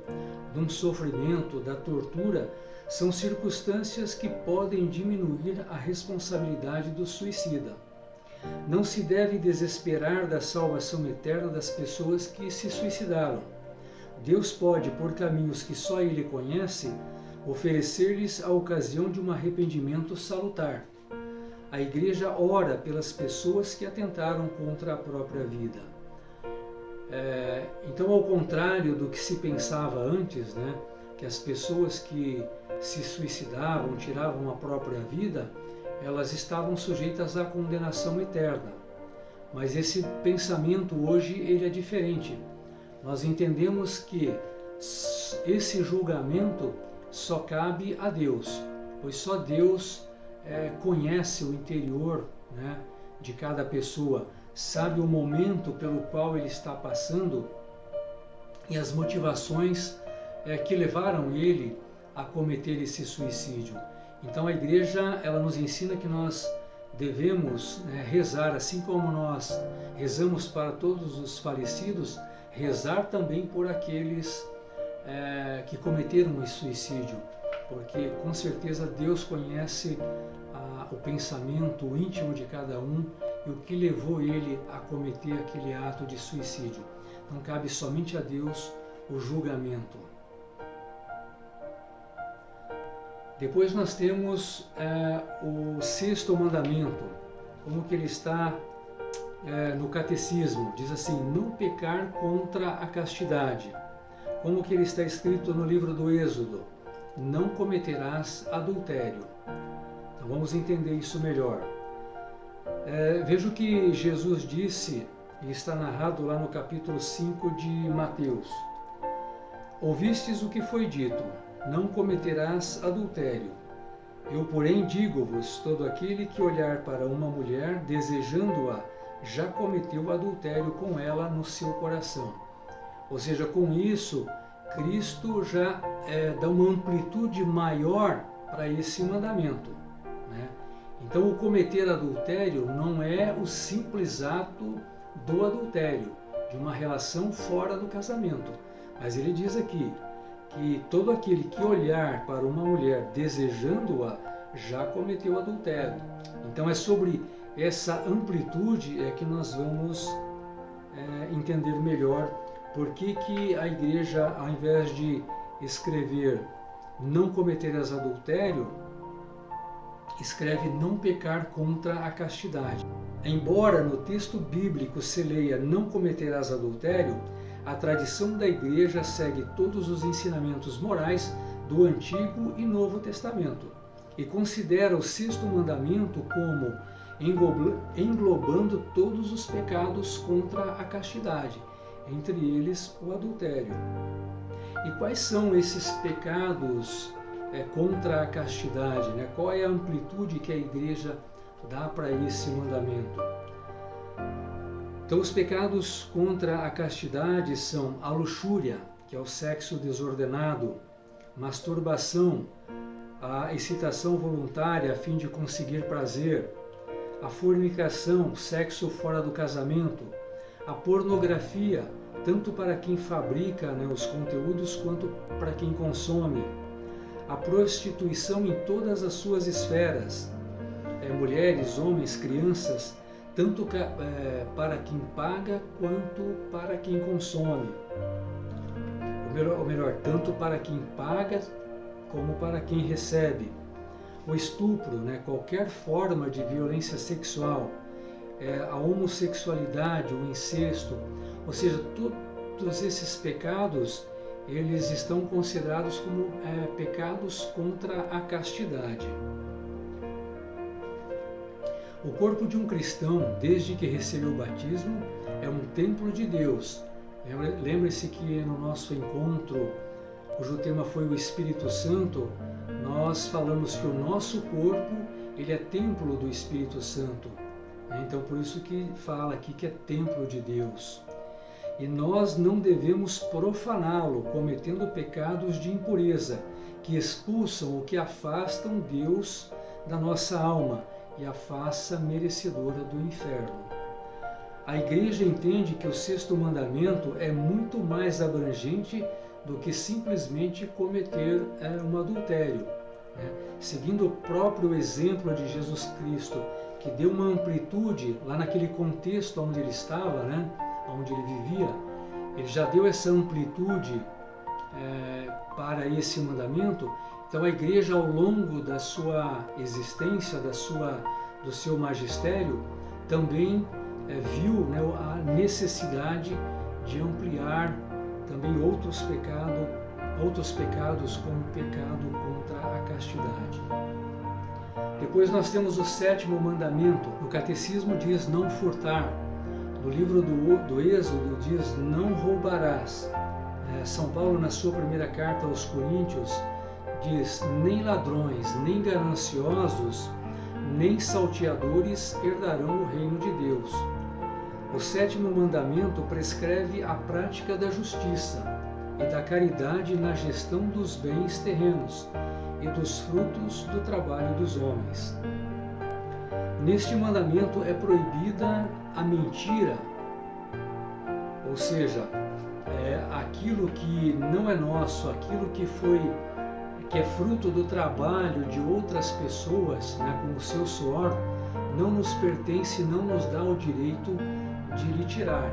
de um sofrimento, da tortura, são circunstâncias que podem diminuir a responsabilidade do suicida. Não se deve desesperar da salvação eterna das pessoas que se suicidaram. Deus pode, por caminhos que só Ele conhece, oferecer-lhes a ocasião de um arrependimento salutar. a igreja ora pelas pessoas que atentaram contra a própria vida. Então, ao contrário do que se pensava antes, né, que as pessoas que se suicidavam, tiravam a própria vida, elas estavam sujeitas à condenação eterna. Mas esse pensamento hoje ele é diferente. Nós entendemos que esse julgamento só cabe a Deus, pois só Deus conhece o interior, né, de cada pessoa, sabe o momento pelo qual ele está passando e as motivações que levaram ele a cometer esse suicídio. Então a igreja ela nos ensina que nós devemos rezar, assim como nós rezamos para todos os falecidos, rezar também por aqueles que cometeram esse suicídio, porque com certeza Deus conhece o pensamento íntimo de cada um e o que levou ele a cometer aquele ato de suicídio. Não cabe somente a Deus o julgamento. Depois nós temos o sexto mandamento, como que ele está no catecismo, diz assim: não pecar contra a castidade. Como que ele está escrito no livro do Êxodo: não cometerás adultério. Então vamos entender isso melhor. Veja o que Jesus disse, e está narrado lá no capítulo 5 de Mateus. Ouvistes o que foi dito: não cometerás adultério. Eu, porém, digo-vos, todo aquele que olhar para uma mulher, desejando-a, já cometeu adultério com ela no seu coração. Ou seja, com isso, Cristo já dá uma amplitude maior para esse mandamento, né? Então, o cometer adultério não é o simples ato do adultério, de uma relação fora do casamento. Mas ele diz aqui que todo aquele que olhar para uma mulher desejando-a já cometeu adultério. Então é sobre essa amplitude que nós vamos entender melhor por que a igreja, ao invés de escrever não cometerás adultério, escreve não pecar contra a castidade. Embora no texto bíblico se leia não cometerás adultério, a tradição da igreja segue todos os ensinamentos morais do Antigo e Novo Testamento e considera o sexto mandamento como englobando todos os pecados contra a castidade, entre eles o adultério. E quais são esses pecados contra a castidade, né? Qual é a amplitude que a igreja dá para esse mandamento? Então, os pecados contra a castidade são a luxúria, que é o sexo desordenado, masturbação, a excitação voluntária a fim de conseguir prazer, a fornicação, sexo fora do casamento, a pornografia, tanto para quem fabrica os conteúdos quanto para quem consome, a prostituição em todas as suas esferas, mulheres, homens, crianças, tanto para quem paga quanto para quem consome. Ou melhor, tanto para quem paga como para quem recebe. O estupro, qualquer forma de violência sexual, a homossexualidade, o incesto, ou seja, todos esses pecados, eles estão considerados como pecados contra a castidade. O corpo de um cristão, desde que recebeu o batismo, é um templo de Deus. Lembre-se que no nosso encontro, cujo tema foi o Espírito Santo, nós falamos que o nosso corpo ele é templo do Espírito Santo. Então, por isso que fala aqui que é templo de Deus. E nós não devemos profaná-lo, cometendo pecados de impureza, que expulsam ou que afastam Deus da nossa alma e a faça merecedora do inferno. A igreja entende que o sexto mandamento é muito mais abrangente do que simplesmente cometer um adultério. Seguindo o próprio exemplo de Jesus Cristo, que deu uma amplitude lá naquele contexto onde ele estava, onde ele vivia, ele já deu essa amplitude para esse mandamento. Então a igreja, ao longo da sua existência, da sua do seu magistério, também viu, né, a necessidade de ampliar também outros pecados como o pecado contra a castidade. Depois nós temos o 7º mandamento. No catecismo diz não furtar. No livro do Êxodo diz não roubarás. São Paulo, na sua primeira carta aos Coríntios, diz nem ladrões, nem gananciosos, nem salteadores herdarão o reino de Deus. O 7º mandamento prescreve a prática da justiça e da caridade na gestão dos bens terrenos e dos frutos do trabalho dos homens. Neste mandamento é proibida a mentira, ou seja, aquilo que não é nosso, aquilo que é fruto do trabalho de outras pessoas, né, com o seu suor, não nos pertence, não nos dá o direito de lhe tirar.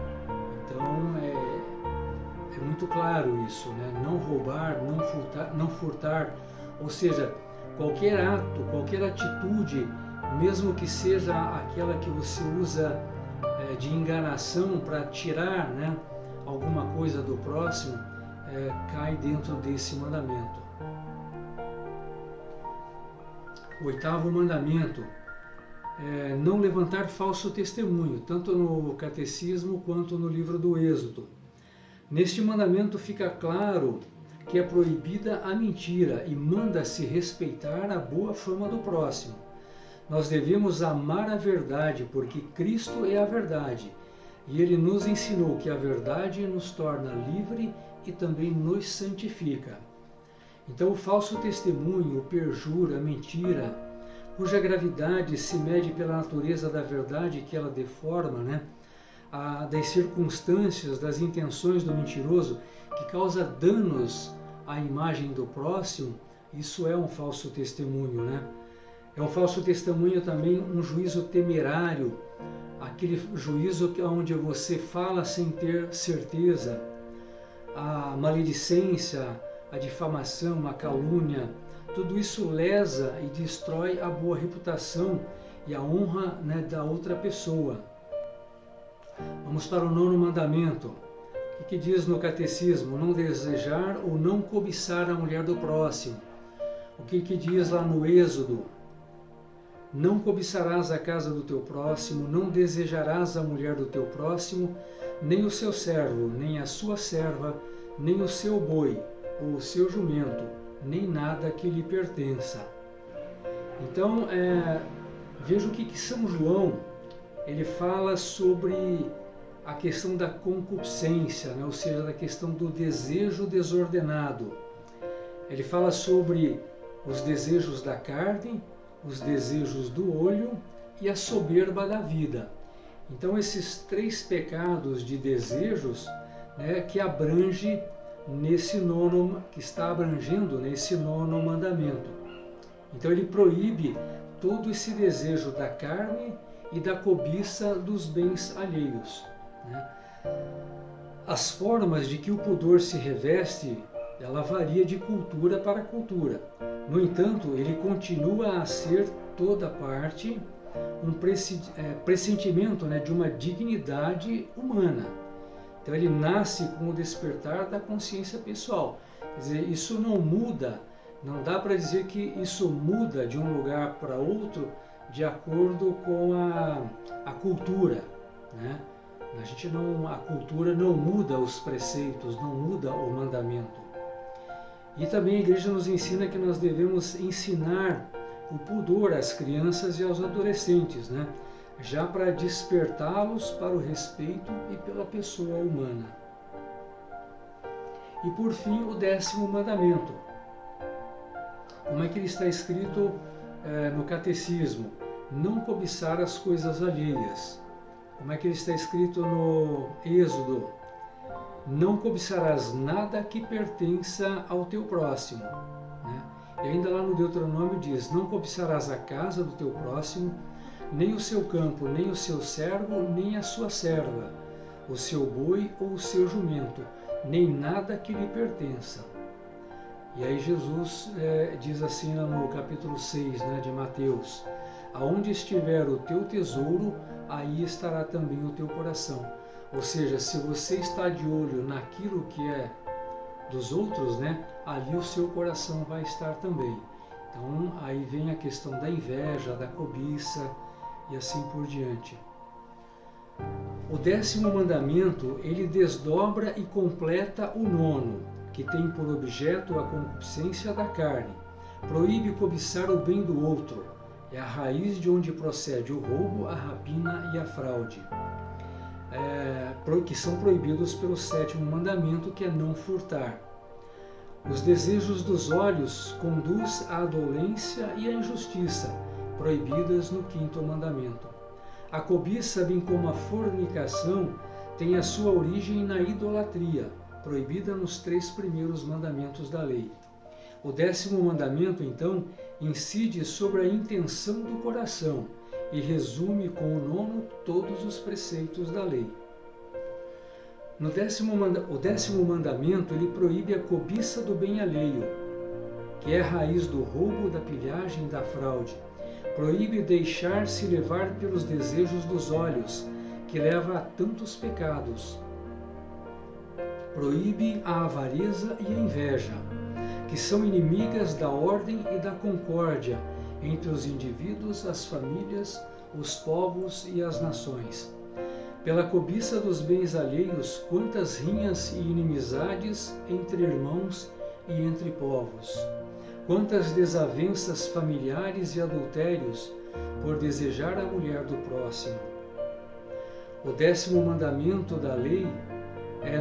Então é muito claro isso, né? Não roubar, não furtar, ou seja, qualquer ato, qualquer atitude, mesmo que seja aquela que você usa de enganação para tirar, né, alguma coisa do próximo, cai dentro desse mandamento. O 8º mandamento é não levantar falso testemunho, tanto no catecismo quanto no livro do Êxodo. Neste mandamento fica claro que é proibida a mentira e manda-se respeitar a boa fama do próximo. Nós devemos amar a verdade, porque Cristo é a verdade, e Ele nos ensinou que a verdade nos torna livre e também nos santifica. Então, o falso testemunho, o perjúrio, a mentira, cuja gravidade se mede pela natureza da verdade que ela deforma, né? Das circunstâncias, das intenções do mentiroso, que causa danos à imagem do próximo, isso é um falso testemunho, né? É um falso testemunho também um juízo temerário, aquele juízo onde você fala sem ter certeza, a maledicência, a difamação, a calúnia, tudo isso lesa e destrói a boa reputação e a honra, né, da outra pessoa. Vamos para o 9º mandamento. O que diz no catecismo? Não desejar ou não cobiçar a mulher do próximo. O que diz lá no Êxodo? Não cobiçarás a casa do teu próximo, não desejarás a mulher do teu próximo, nem o seu servo, nem a sua serva, nem o seu boi, ou o seu jumento, nem nada que lhe pertença. Então, veja o que São João ele fala sobre a questão da concupiscência, né? Ou seja, da questão do desejo desordenado. Ele fala sobre os desejos da carne, os desejos do olho e a soberba da vida. Então, esses 3 pecados de desejos, né, que abrange que está abrangendo nesse 9º mandamento. Então ele proíbe todo esse desejo da carne e da cobiça dos bens alheios, né? As formas de que o pudor se reveste, ela varia de cultura para cultura. No entanto, ele continua a ser toda parte um pressentimento, né, de uma dignidade humana. Então ele nasce com o despertar da consciência pessoal. Quer dizer, isso não muda, não dá para dizer que isso muda de um lugar para outro de acordo com a cultura, né? A cultura não muda os preceitos, não muda o mandamento. E também a igreja nos ensina que nós devemos ensinar o pudor às crianças e aos adolescentes, né? Já para despertá-los para o respeito e pela pessoa humana. E por fim, o 10º mandamento. Como é que ele está escrito no catecismo? Não cobiçar as coisas alheias. Como é que ele está escrito no Êxodo? Não cobiçarás nada que pertença ao teu próximo, né? E ainda lá no Deuteronômio diz, não cobiçarás a casa do teu próximo, nem o seu campo, nem o seu servo, nem a sua serva, o seu boi ou o seu jumento, nem nada que lhe pertença. E aí Jesus diz assim no capítulo 6, né, de Mateus, aonde estiver o teu tesouro, aí estará também o teu coração. Ou seja, se você está de olho naquilo que é dos outros, ali o seu coração vai estar também. Então aí vem a questão da inveja, da cobiça e assim por diante. O 10º mandamento, ele desdobra e completa o 9º, que tem por objeto a concupiscência da carne. Proíbe cobiçar o bem do outro. É a raiz de onde procede o roubo, a rapina e a fraude, que são proibidos pelo 7º mandamento, que é não furtar. Os desejos dos olhos conduz à dolência e à injustiça, proibidas no 5º mandamento. A cobiça, bem como a fornicação, tem a sua origem na idolatria, proibida nos 3 primeiros mandamentos da lei. O 10º mandamento, então, incide sobre a intenção do coração e resume com o 9º todos os preceitos da lei. O 10º mandamento, ele proíbe a cobiça do bem alheio, que é a raiz do roubo, da pilhagem e da fraude. Proíbe deixar-se levar pelos desejos dos olhos, que leva a tantos pecados. Proíbe a avareza e a inveja, que são inimigas da ordem e da concórdia entre os indivíduos, as famílias, os povos e as nações. Pela cobiça dos bens alheios, quantas rinhas e inimizades entre irmãos e entre povos. Quantas desavenças familiares e adultérios por desejar a mulher do próximo. O 10º mandamento da lei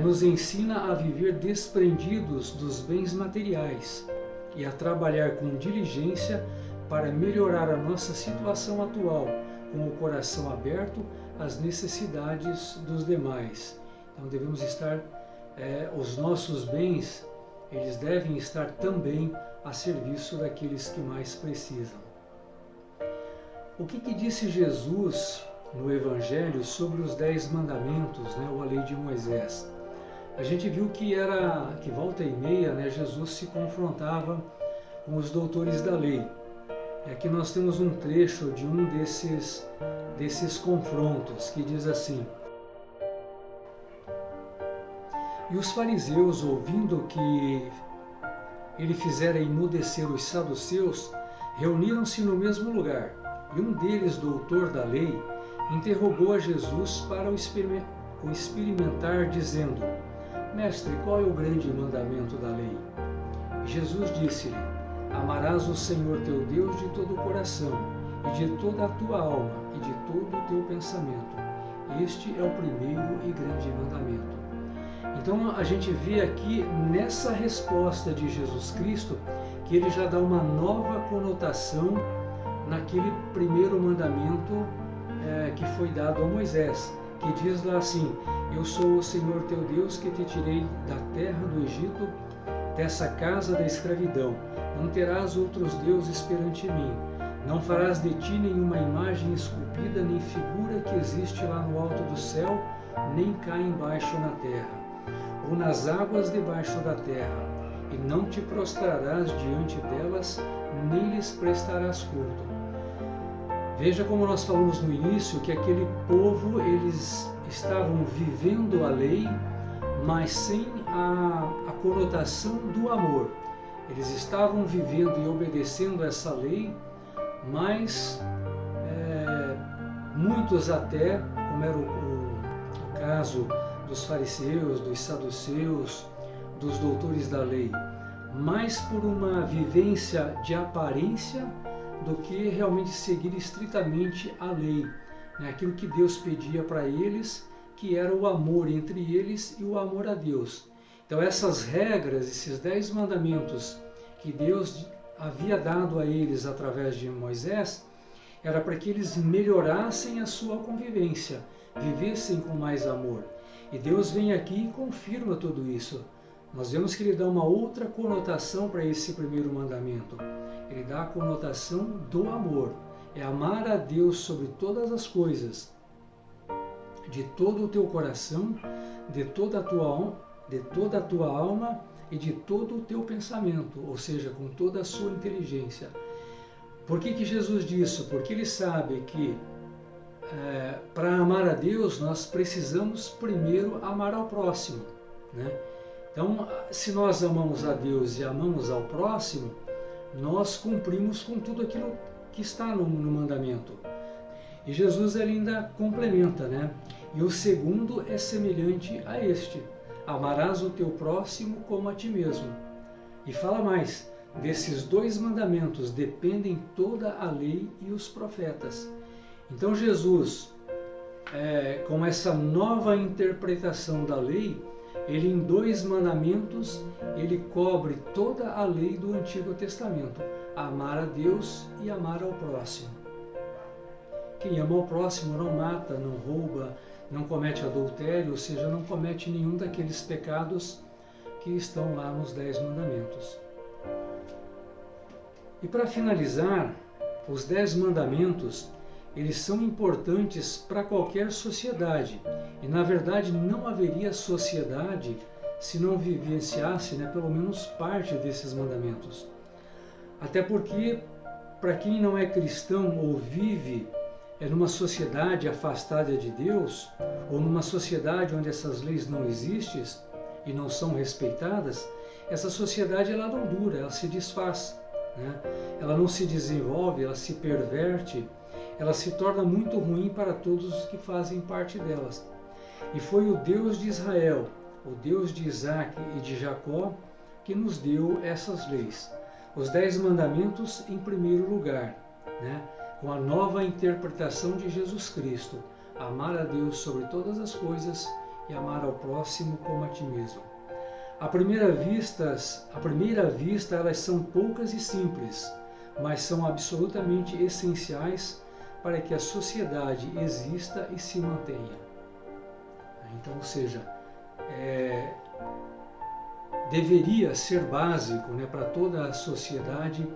nos ensina a viver desprendidos dos bens materiais e a trabalhar com diligência para melhorar a nossa situação atual, com o coração aberto às necessidades dos demais. Então devemos estar, os nossos bens, eles devem estar também a serviço daqueles que mais precisam. O que disse Jesus no Evangelho sobre os 10 mandamentos, ou a lei de Moisés? A gente viu que volta e meia, Jesus se confrontava com os doutores da lei. Aqui nós temos um trecho de um desses confrontos, que diz assim: E os fariseus, ouvindo que ele fizera emudecer os saduceus, reuniram-se no mesmo lugar, e um deles, doutor da lei, interrogou a Jesus para o experimentar, dizendo: Mestre, qual é o grande mandamento da lei? E Jesus disse-lhe: Amarás o Senhor teu Deus de todo o coração, e de toda a tua alma, e de todo o teu pensamento. Este é o primeiro e grande mandamento. Então a gente vê aqui nessa resposta de Jesus Cristo que ele já dá uma nova conotação naquele primeiro mandamento que foi dado a Moisés, que diz lá assim: Eu sou o Senhor teu Deus que te tirei da terra do Egito, dessa casa da escravidão. Não terás outros deuses perante mim. Não farás de ti nenhuma imagem esculpida, nem figura que existe lá no alto do céu, nem cá embaixo na terra, ou nas águas debaixo da terra. E não te prostrarás diante delas, nem lhes prestarás culto. Veja como nós falamos no início, que aquele povo, eles estavam vivendo a lei, mas sem a conotação do amor. Eles estavam vivendo e obedecendo essa lei, mas muitos até, como era o caso dos fariseus, dos saduceus, dos doutores da lei, mais por uma vivência de aparência do que realmente seguir estritamente a lei, aquilo que Deus pedia para eles, que era o amor entre eles e o amor a Deus. Então essas regras, esses 10 mandamentos que Deus havia dado a eles através de Moisés, era para que eles melhorassem a sua convivência, vivessem com mais amor. E Deus vem aqui e confirma tudo isso. Nós vemos que ele dá uma outra conotação para esse primeiro mandamento. Ele dá a conotação do amor. É amar a Deus sobre todas as coisas, de todo o teu coração, de toda a tua alma e de todo o teu pensamento, ou seja, com toda a sua inteligência. Por que Jesus disse? Porque ele sabe que para amar a Deus nós precisamos primeiro amar ao próximo, né? Então, se nós amamos a Deus e amamos ao próximo, nós cumprimos com tudo aquilo que está no mandamento. E Jesus ainda complementa, né? E o segundo é semelhante a este: amarás o teu próximo como a ti mesmo. E fala mais: desses 2 mandamentos dependem toda a lei e os profetas. Então Jesus, com essa nova interpretação da lei, ele em 2 mandamentos, ele cobre toda a lei do Antigo Testamento: amar a Deus e amar ao próximo. Quem ama ao próximo não mata, não rouba, não comete adultério, ou seja, não comete nenhum daqueles pecados que estão lá nos 10 mandamentos. E para finalizar, os 10 mandamentos, eles são importantes para qualquer sociedade. E na verdade não haveria sociedade se não vivenciasse, pelo menos parte desses mandamentos. Até porque, para quem não é cristão ou vive numa sociedade afastada de Deus, ou numa sociedade onde essas leis não existem e não são respeitadas, essa sociedade ela não dura, ela se desfaz, né? Ela não se desenvolve, ela se perverte, ela se torna muito ruim para todos os que fazem parte delas. E foi o Deus de Israel, o Deus de Isaac e de Jacó, que nos deu essas leis. Os 10 mandamentos em primeiro lugar, né? Com a nova interpretação de Jesus Cristo: amar a Deus sobre todas as coisas e amar ao próximo como a ti mesmo. À primeira vista, elas são poucas e simples, mas são absolutamente essenciais para que a sociedade exista e se mantenha. Então, ou seja, deveria ser básico, para toda a sociedade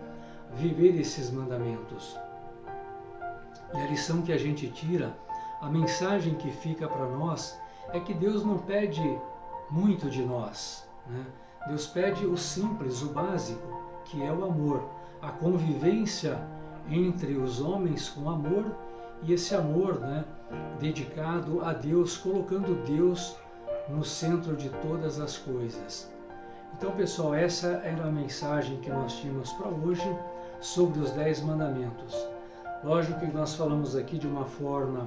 viver esses mandamentos. E a lição que a gente tira, a mensagem que fica para nós, é que Deus não pede muito de nós, né? Deus pede o simples, o básico, que é o amor, a convivência entre os homens com amor, e esse amor, dedicado a Deus, colocando Deus no centro de todas as coisas. Então, pessoal, essa era a mensagem que nós tínhamos para hoje sobre os 10 mandamentos. Lógico que nós falamos aqui de uma forma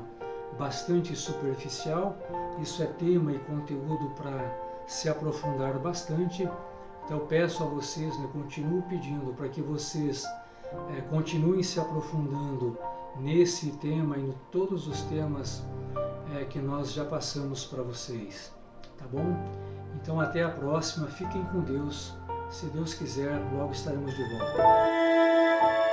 bastante superficial, isso é tema e conteúdo para se aprofundar bastante. Então peço a vocês, continuo pedindo para que vocês continuem se aprofundando nesse tema e em todos os temas que nós já passamos para vocês, tá bom? Então até a próxima, fiquem com Deus, se Deus quiser, logo estaremos de volta.